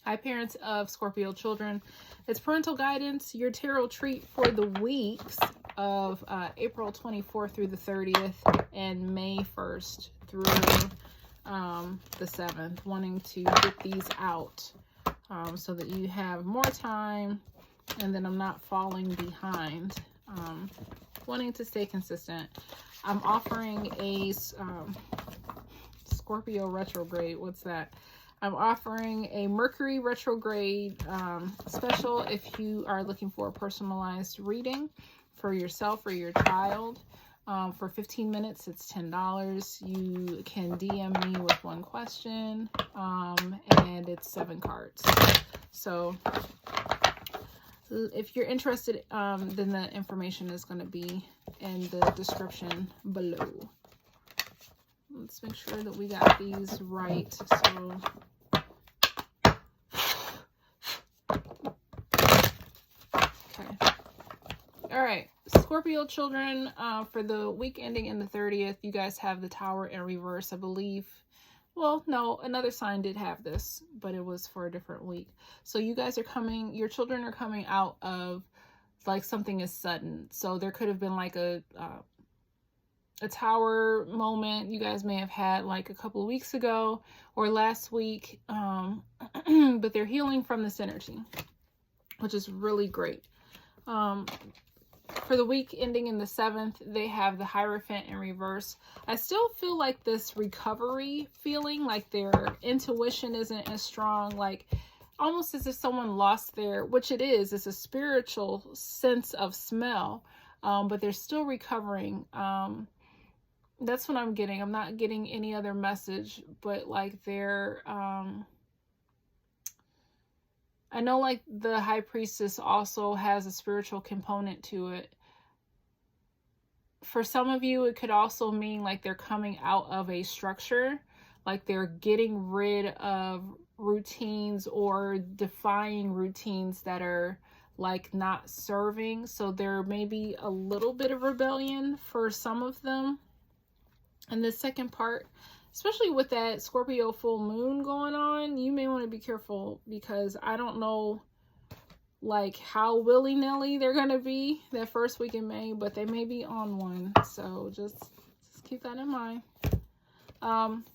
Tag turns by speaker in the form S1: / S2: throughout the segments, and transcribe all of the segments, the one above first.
S1: Hi, parents of Scorpio children. It's parental guidance, your tarot treat for the weeks of April 24th through the 30th and May 1st through the 7th. Wanting to get these out so that you have more time and then I'm not falling behind. Wanting to stay consistent. I'm offering a Scorpio retrograde. What's that? I'm offering a Mercury retrograde special if you are looking for a personalized reading for yourself or your child. For 15 minutes, it's $10. You can DM me with one question, and it's 7 cards. So if you're interested, then the information is going to be in the description below. Let's make sure that we got these right. So all right, Scorpio children, for the week ending in the 30th, you guys have the Tower in reverse, I believe. Well, no, another sign did have this, but it was for a different week. So you guys are coming, your children are coming out of like something is sudden. So there could have been like a Tower moment you guys may have had like a couple of weeks ago or last week, but they're healing from this energy, which is really great. For the week ending in the 7th, they have the Hierophant in reverse. I still feel like this recovery feeling, like their intuition isn't as strong, like almost as if someone lost their, which it is, it's a spiritual sense of smell, but they're still recovering. That's what I'm getting. I'm not getting any other message, but like they're, I know like the High Priestess also has a spiritual component to it. For some of you, it could also mean like they're coming out of a structure, like they're getting rid of routines or defying routines that are like not serving. So there may be a little bit of rebellion for some of them. And the second part, especially with that Scorpio full moon going on, you may want to be careful because I don't know like how willy-nilly they're going to be that first week in May, but they may be on one. So just keep that in mind.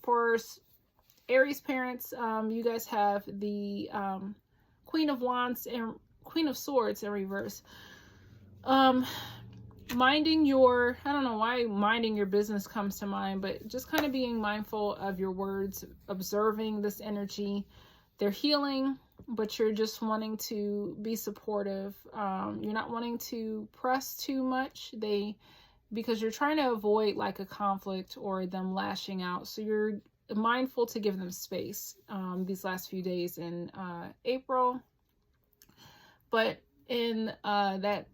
S1: For Aries parents, you guys have the Queen of Wands and Queen of Swords in reverse. Minding your, I don't know why minding your business comes to mind, but just kind of being mindful of your words, observing this energy. They're healing, but you're just wanting to be supportive. You're not wanting to press too much, because you're trying to avoid like a conflict or them lashing out. So you're mindful to give them space these last few days in April. But in that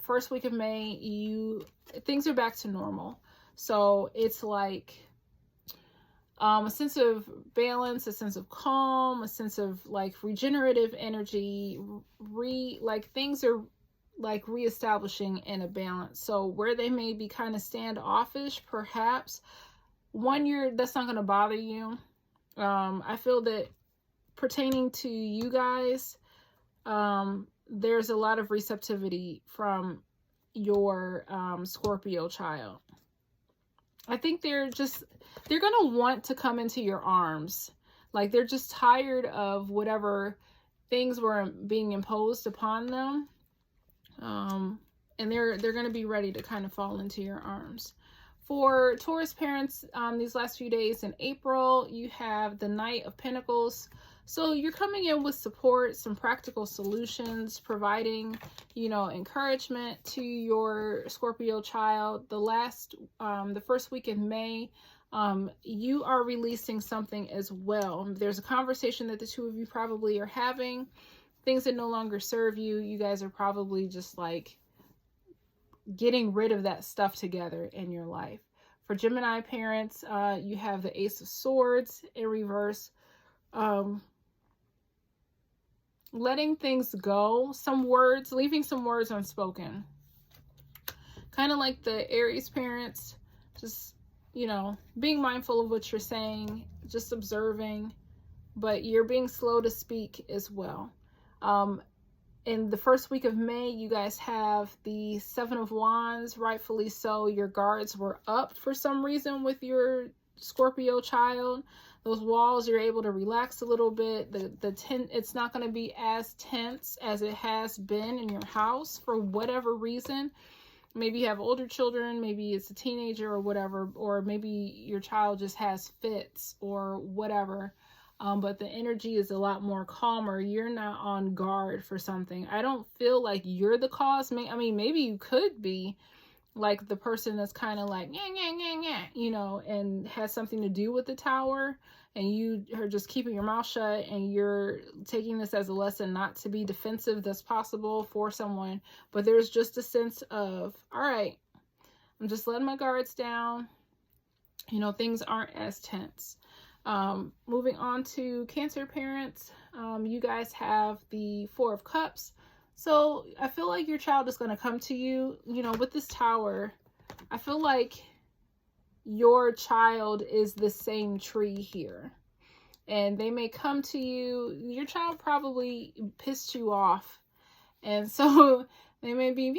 S1: first week of May, things are back to normal. So it's like a sense of balance, a sense of calm, a sense of like regenerative energy, like things are like reestablishing in a balance. So where they may be kind of standoffish, perhaps 1 year, that's not going to bother you. I feel that pertaining to you guys, there's a lot of receptivity from your Scorpio child. I think they're going to want to come into your arms. Like they're just tired of whatever things were being imposed upon them. And they're going to be ready to kind of fall into your arms. For Taurus parents, these last few days in April, you have the Knight of Pentacles. So you're coming in with support, some practical solutions, providing, encouragement to your Scorpio child. The first week in May, you are releasing something as well. There's a conversation that the two of you probably are having. Things that no longer serve you. You guys are probably just like getting rid of that stuff together in your life. For Gemini parents, you have the Ace of Swords in reverse. Letting things go, leaving some words unspoken. Kind of like the Aries parents, just, being mindful of what you're saying, just observing, but you're being slow to speak as well. In the first week of May, you guys have the Seven of Wands, rightfully so. Your guards were up for some reason with your Scorpio child. Those walls, you're able to relax a little bit. It's not going to be as tense as it has been in your house for whatever reason. Maybe you have older children, maybe it's a teenager or whatever, or maybe your child just has fits or whatever. But the energy is a lot more calmer. You're not on guard for something. I don't feel like you're the cause. I mean, maybe you could be like the person that's kind of like, you know, and has something to do with the tower, and you are just keeping your mouth shut, and you're taking this as a lesson not to be defensive that's possible for someone. But there's just a sense of, all right, I'm just letting my guards down. You know, things aren't as tense. Moving on to Cancer parents, you guys have the Four of Cups. So I feel like your child is going to come to you, you know, with this tower. I feel like your child is the same tree here, and they may come to you. Your child probably pissed you off, and so they may be,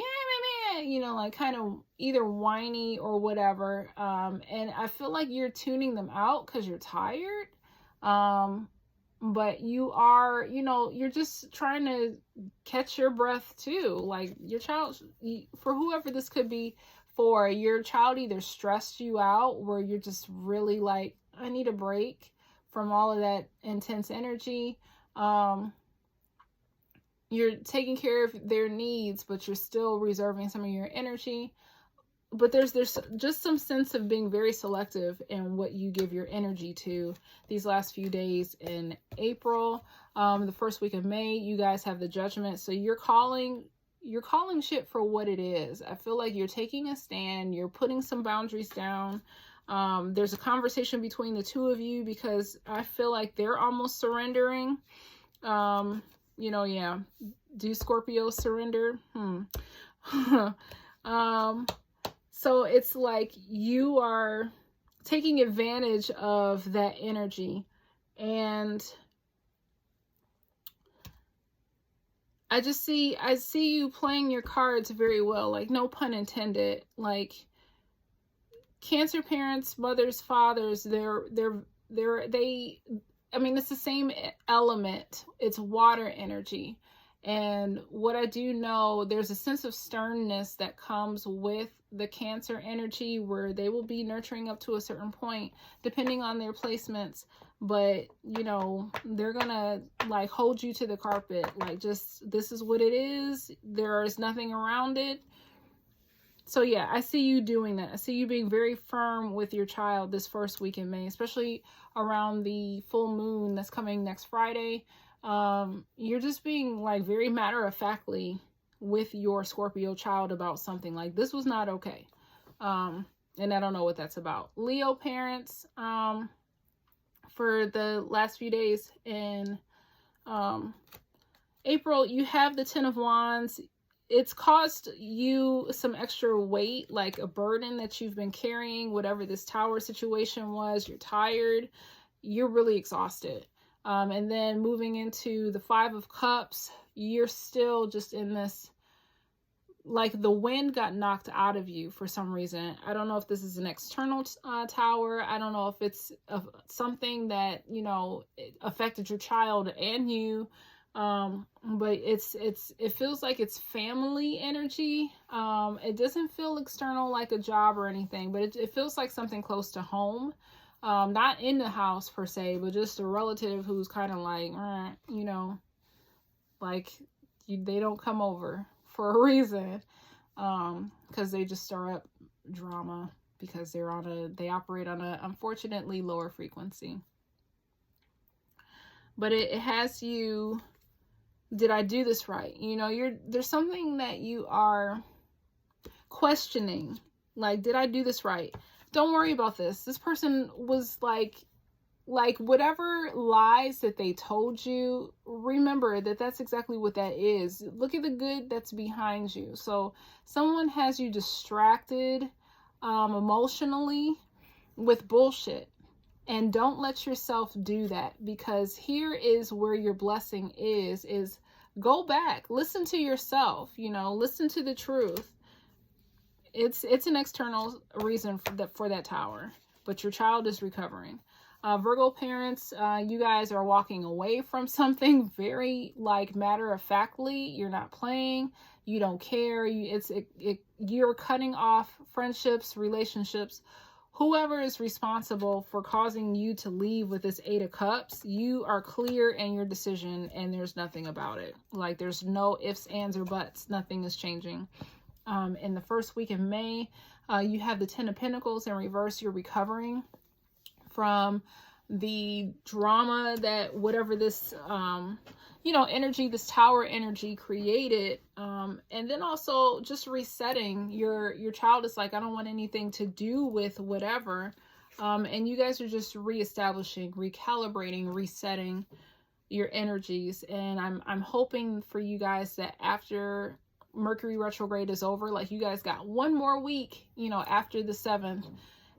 S1: you know, like kind of either whiny or whatever. And I feel like you're tuning them out because you're tired. But you are, you know, you're just trying to catch your breath too. Like your child, for whoever this could be for, your child either stressed you out where you're just really like, I need a break from all of that intense energy. You're taking care of their needs, but you're still reserving some of your energy. But there's just some sense of being very selective in what you give your energy to these last few days in April. The first week of May, you guys have the Judgment. So you're calling shit for what it is. I feel like you're taking a stand. You're putting some boundaries down. There's a conversation between the two of you because I feel like they're almost surrendering. You know, yeah. Do Scorpios surrender? So it's like you are taking advantage of that energy, and I see you playing your cards very well, like no pun intended. Like Cancer parents, mothers, fathers, I mean, it's the same element. It's water energy. And what I do know, there's a sense of sternness that comes with the Cancer energy where they will be nurturing up to a certain point, depending on their placements. But, you know, they're going to like hold you to the carpet. Like, just, this is what it is. There is nothing around it. So yeah, I see you doing that. I see you being very firm with your child this first week in May, especially around the full moon that's coming next Friday. You're just being like very matter-of-factly with your Scorpio child about something. Like, this was not okay. And I don't know what that's about. Leo parents, for the last few days in April, you have the Ten of Wands. It's caused you some extra weight, like a burden that you've been carrying, whatever this tower situation was. You're tired. You're really exhausted. And then moving into the Five of Cups, you're still just in this, like the wind got knocked out of you for some reason. I don't know if this is an external tower. I don't know if it's something that, you know, affected your child and you. But it feels like it's family energy. It doesn't feel external like a job or anything, but it feels like something close to home. Not in the house per se, but just a relative who's kind of like, you know, like they don't come over for a reason, because they just stir up drama because they operate on a unfortunately lower frequency. But it has you, did I do this right? You know, there's something that you are questioning, like, did I do this right? Don't worry about this. This person was like whatever lies that they told you, remember that that's exactly what that is. Look at the good that's behind you. So someone has you distracted emotionally with bullshit. And don't let yourself do that, because here is where your blessing is go back, listen to yourself, you know, listen to the truth. It's an external reason for that tower, but your child is recovering. Virgo parents, you guys are walking away from something very like matter of factly. You're not playing. You don't care. You're cutting off friendships, relationships. Whoever is responsible for causing you to leave with this 8 of Cups, you are clear in your decision and there's nothing about it. Like there's no ifs, ands, or buts. Nothing is changing. In the first week of May, you have the 10 of Pentacles in reverse. You're recovering from the drama that whatever this, you know, energy, this tower energy created. And then also just resetting. Your child is like, I don't want anything to do with whatever. And you guys are just reestablishing, recalibrating, resetting your energies. And I'm hoping for you guys that after Mercury retrograde is over, like you guys got one more week, you know, after the 7th,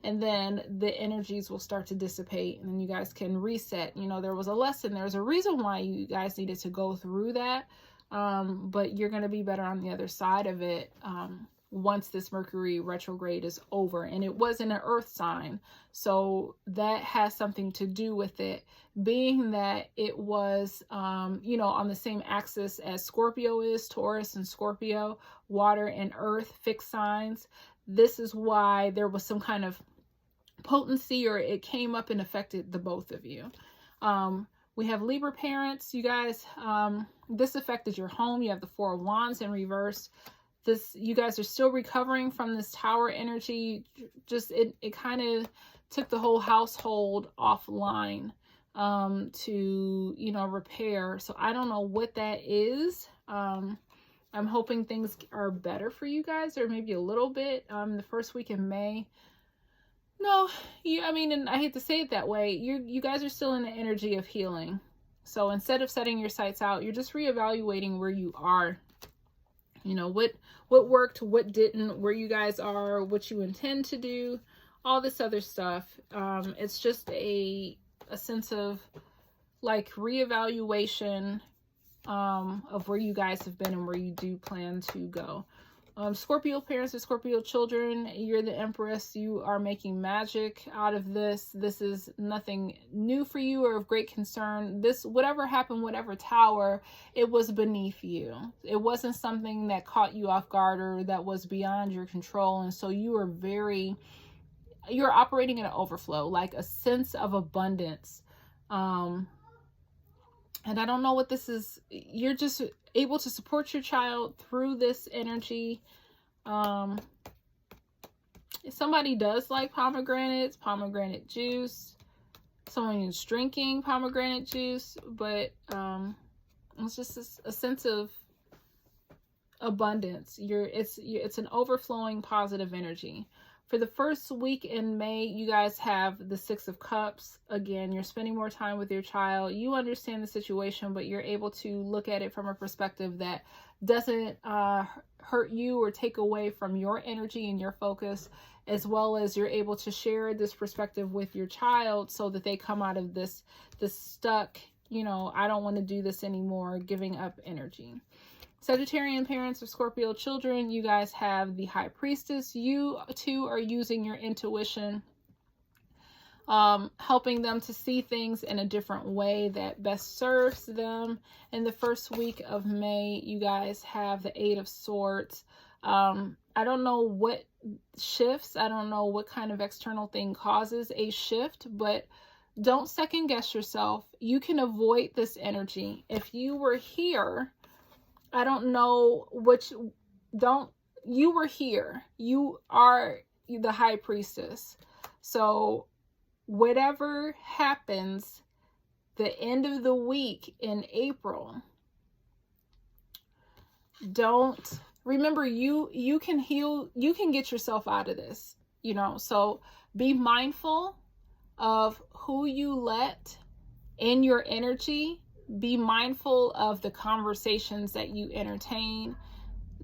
S1: and then the energies will start to dissipate and you guys can reset. You know, there was a lesson, there's a reason why you guys needed to go through that, but you're going to be better on the other side of it once this Mercury retrograde is over. And it wasn't an earth sign, so that has something to do with it, being that it was you know, on the same axis as Scorpio is, Taurus and Scorpio, water and earth, fixed signs. This is why there was some kind of potency, or it came up and affected the both of you. We have Libra parents, you guys, this affected your home. You have the 4 of Wands in reverse. You guys are still recovering from this tower energy. Just it kind of took the whole household offline to, you know, repair. So I don't know what that is. I'm hoping things are better for you guys, or maybe a little bit. The first week in May. No, I mean, and I hate to say it that way, you guys are still in the energy of healing. So instead of setting your sights out, you're just reevaluating where you are. You know, what worked, what didn't, where you guys are, what you intend to do, all this other stuff. It's just a sense of like reevaluation of where you guys have been and where you do plan to go. Scorpio parents or Scorpio children, you're the Empress. You are making magic out of this. This is nothing new for you or of great concern. This, whatever happened, whatever tower, it was beneath you. It wasn't something that caught you off guard or that was beyond your control. And so you're operating in an overflow, like a sense of abundance. And I don't know what this is. You're just able to support your child through this energy. If somebody does like pomegranates, pomegranate juice, someone is drinking pomegranate juice, but it's just a sense of abundance. It's an overflowing positive energy. For the first week in May, you guys have the 6 of Cups. Again, you're spending more time with your child. You understand the situation, but you're able to look at it from a perspective that doesn't hurt you or take away from your energy and your focus, as well as you're able to share this perspective with your child so that they come out of this stuck, you know, I don't want to do this anymore, giving up energy. Sagittarian parents or Scorpio children, you guys have the High Priestess. You too are using your intuition, helping them to see things in a different way that best serves them. In the first week of May, you guys have the 8 of Swords. I don't know what shifts. I don't know what kind of external thing causes a shift, but don't second guess yourself. You can avoid this energy. If you were here, I don't know which, you were here. You are the High Priestess. So whatever happens the end of the week in April, remember, you can heal, you can get yourself out of this, you know. So be mindful of who you let in your energy. Be mindful of the conversations that you entertain.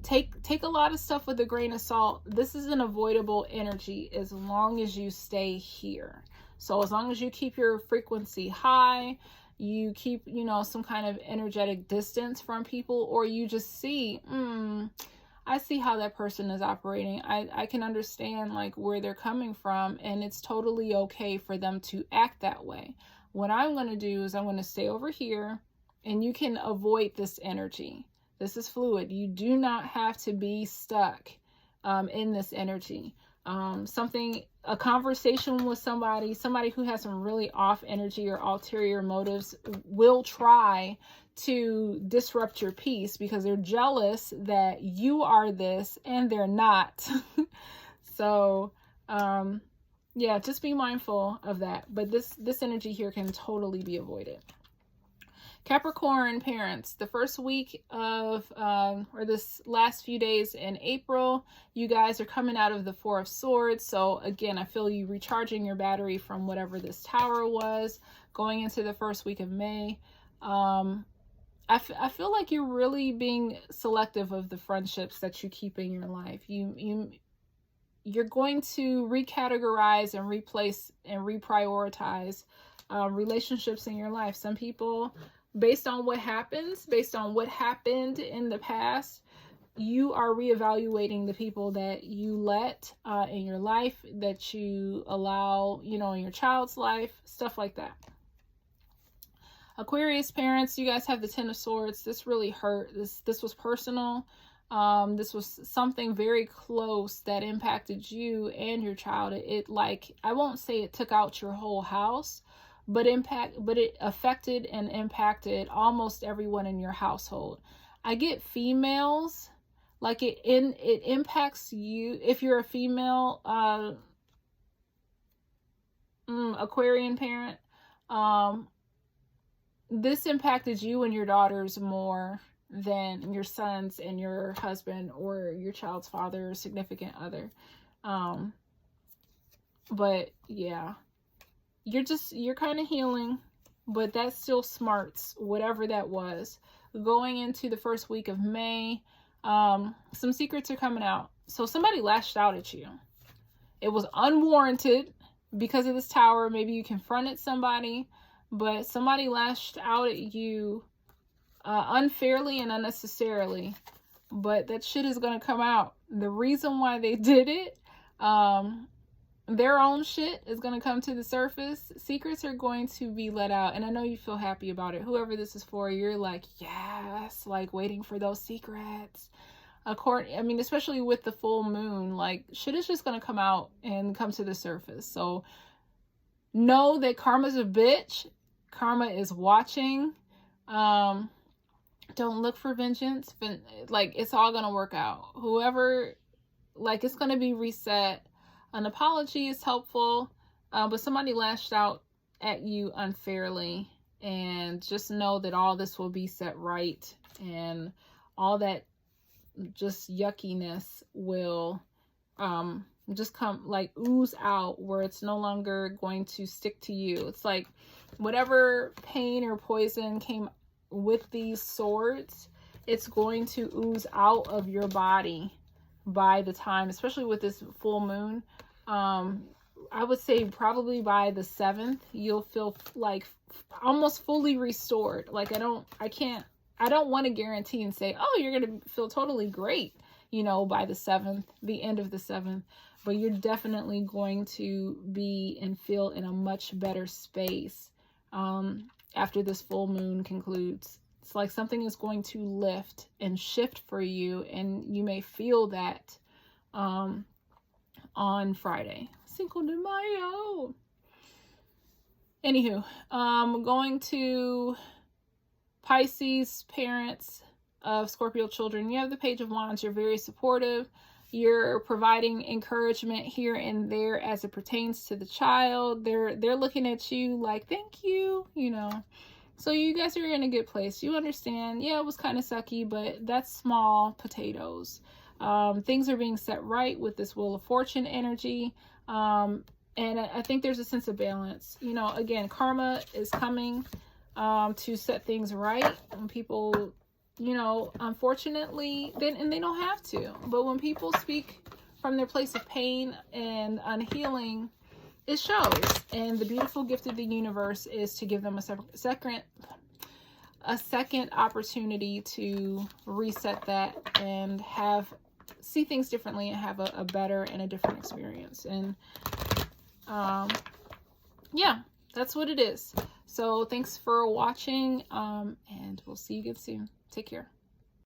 S1: Take a lot of stuff with a grain of salt. This is an avoidable energy as long as you stay here. So as long as you keep your frequency high, you keep, you know, some kind of energetic distance from people, or you just see, I see how that person is operating. I can understand like where they're coming from, and it's totally okay for them to act that way. What I'm going to do is I'm going to stay over here, and you can avoid this energy. This is fluid. You do not have to be stuck in this energy. A conversation with somebody who has some really off energy or ulterior motives will try to disrupt your peace because they're jealous that you are this and they're not. So, yeah, just be mindful of that. But this energy here can totally be avoided. Capricorn Parents, the first week of, or this last few days in April, you guys are coming out of the Four of Swords. So again, I feel you recharging your battery from whatever this tower was, going into the first week of May. I feel like you're really being selective of the friendships that you keep in your life. You're going to recategorize and replace and reprioritize relationships in your life. Some people, based on what happened in the past, you are reevaluating the people that you let in your life, that you allow, you know, in your child's life, stuff like that. Aquarius parents, you guys have the Ten of Swords. This really hurt. This was personal. This was something very close that impacted you and your child. It like, I won't say it took out your whole house, but it affected and impacted almost everyone in your household. I get females, like it impacts you if you're a female Aquarian parent. This impacted you and your daughters more than your sons and your husband or your child's father or significant other. But yeah, you're kind of healing, but that still smarts whatever that was. Going into the first week of May, some secrets are coming out. So somebody lashed out at you. It was unwarranted because of this tower. Maybe you confronted somebody, but somebody lashed out at you unfairly and unnecessarily. But that shit is going to come out. The reason why they did it, their own shit is going to come to the surface. Secrets are going to be let out. And I know you feel happy about it. Whoever this is for, you're like, yes, like waiting for those secrets. I mean, especially with the full moon, like shit is just going to come out and come to the surface. So know that karma's a bitch. Karma is watching. Don't look for vengeance. Like, it's all going to work out. Whoever, like, it's going to be reset. An apology is helpful, but somebody lashed out at you unfairly, and just know that all this will be set right, and all that just yuckiness will just come, like, ooze out, where it's no longer going to stick to you. It's like whatever pain or poison came with these swords, it's going to ooze out of your body by the time, especially with this full moon. I would say probably by the 7th, you'll feel like almost fully restored. Like, I don't want to guarantee and say, oh, you're going to feel totally great, you know, by the 7th, the end of the 7th, but you're definitely going to be and feel in a much better space after this full moon concludes. It's like something is going to lift and shift for you, and you may feel that on Friday. Cinco de Mayo. Anywho, going to Pisces Parents of Scorpio children. You have the Page of Wands. You're very supportive. You're providing encouragement here and there as it pertains to the child. They're looking at you like, thank you, you know. So you guys are in a good place. You understand, yeah, it was kind of sucky, but that's small potatoes. Things are being set right with this Wheel of Fortune energy. And I think there's a sense of balance. You know, again, karma is coming to set things right. When people, you know, unfortunately, and they don't have to, but when people speak from their place of pain and unhealing, it shows. And the beautiful gift of the universe is to give them a second opportunity to reset that and see things differently and have a better and a different experience. And yeah, that's what it is. So thanks for watching, and we'll see you again soon. Take care.